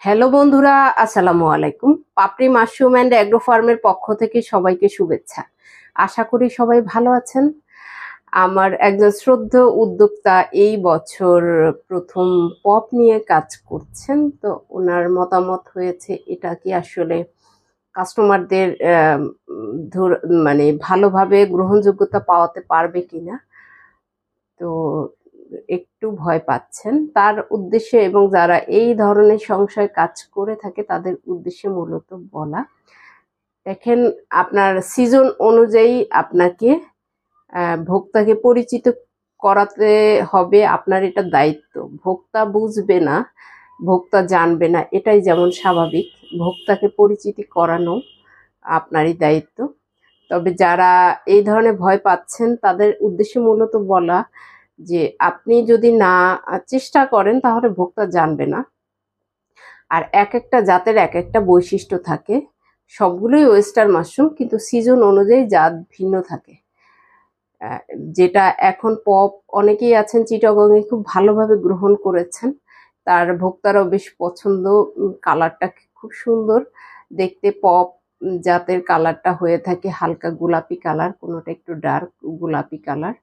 Hello বন্ধুরা, আসসালামু আলাইকুম। পাপড়ি মাশরুম অ্যান্ড অ্যাগ্রো ফার্মের পক্ষ থেকে সবাইকে শুভেচ্ছা। আশা করি সবাই ভালো আছেন। আমার একজন শ্রদ্ধেয় উদ্যোক্তা এই বছর প্রথম পপ নিয়ে কাজ করছেন, তো ওনার মতামত হয়েছে এটা কি আসলে কাস্টমারদের মানে ভালোভাবে গ্রহণযোগ্যতা পাওয়াতে পারবে কিনা। তো একটু ভয় পাচ্ছেন তার উদ্দেশ্যে, এবং যারা এই ধরনের সংশয় কাজ করে থাকে তাদের উদ্দেশ্যে মূলত বলা। দেখেন, আপনার সিজন অনুযায়ী আপনাকে ভোক্তাকে পরিচিত করাতে হবে, আপনার এটা দায়িত্ব। ভোক্তা বুঝবে না, ভোক্তা জানবে না, এটাই যেমন স্বাভাবিক। ভোক্তাকে পরিচিতি করানো আপনারই দায়িত্ব। তবে যারা এই ধরনের ভয় পাচ্ছেন তাদের উদ্দেশ্যে মূলত বলা যে আপনি যদি না চেষ্টা করেন তাহলে ভোক্তা জানবে না। আর এক একটা জাতের এক একটা বৈশিষ্ট্য থাকে। সবগুলোই ওয়েস্টার্ন মাশরুম, কিন্তু সিজন অনুযায়ী জাত ভিন্ন থাকে। যেটা এখন পপ অনেকেই আছেন চিটাগংয়ে খুব ভালোভাবে গ্রহণ করেছেন, তার ভোক্তারাও বেশ পছন্দ। কালারটা খুব সুন্দর দেখতে। পপ জাতের কালারটা হয়ে থাকে হালকা গোলাপি কালার, কোনোটা একটু ডার্ক গোলাপি কালার,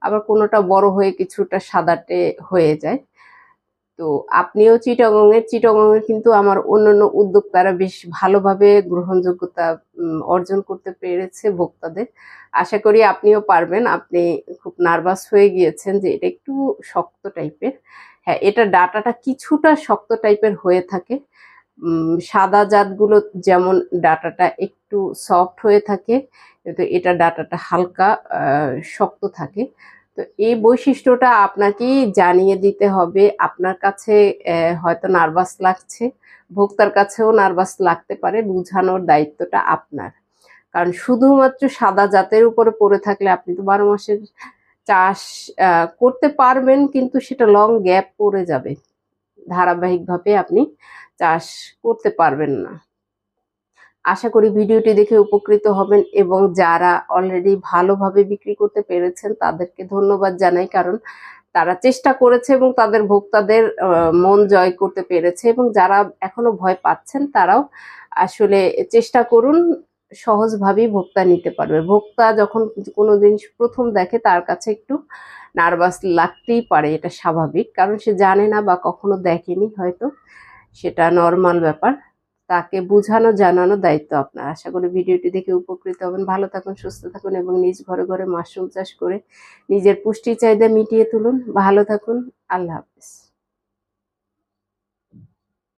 আবার কোনোটা বড় হয়ে কিছুটা সাদাটে হয়ে যায়। তো আপনিও চিটাগংয়ের কিন্তু আমার অন্যান্য উদ্যোক্তারা বেশ ভালোভাবে গ্রহণযোগ্যতা অর্জন করতে পেরেছে ভোক্তাদের। আশা করি আপনিও পারবেন। আপনি খুব নার্ভাস হয়ে গিয়েছেন যে এটা একটু শক্ত টাইপের। হ্যাঁ, এটা ডাটাটা কিছুটা শক্ত টাইপের হয়ে থাকে। সাদা জাতগুলো যেমন ডাটাটা একটু সফট হয়ে থাকে, কিন্তু এটা ডাটাটা হালকা শক্ত থাকে। তো এই বৈশিষ্ট্যটা আপনাকেই জানিয়ে দিতে হবে। আপনার কাছে হয়তো নার্ভাস লাগছে, ভোক্তার কাছেও নার্ভাস লাগতে পারে, বুঝানোর দায়িত্বটা আপনার। কারণ শুধুমাত্র সাদা জাতের উপরে পড়ে থাকলে আপনি তো 12 মাসের চাষ করতে পারবেন, কিন্তু সেটা লং গ্যাপ পড়ে যাবে, ধারাবাহিকভাবে আপনি চাষ করতে পারবেন না। আশা করি ভিডিওটি দেখে উপকৃত হবেন, এবং যারা অলরেডি ভালোভাবে বিক্রি করতে পেরেছেন তাদেরকে ধন্যবাদ জানাই, কারণ তারা চেষ্টা করেছে এবং তাদের ভোক্তাদের মন জয় করতে পেরেছে। এবং যারা এখনো ভয় পাচ্ছেন তারাও আসলে চেষ্টা করুন, সহজভাবেই ভোক্তা নিতে পারবে। ভোক্তা যখন কোনো জিনিস প্রথম দেখে তার কাছে একটু নার্ভাস লাগতেই পারে, এটা স্বাভাবিক, কারণ সে জানে না বা কখনো দেখেনি হয়তো, সেটা নর্মাল ব্যাপার। তাকে বুঝানো জানানো দায়িত্ব আপনার। আশা করি ভিডিওটি দেখে উপকৃত হবেন। ভালো থাকুন, সুস্থ থাকুন, এবং নিজ ঘরে ঘরে মাশরুম চাষ করে নিজের পুষ্টি চাহিদা মিটিয়ে তুলুন। ভালো থাকুন। আল্লাহ হাফেজ।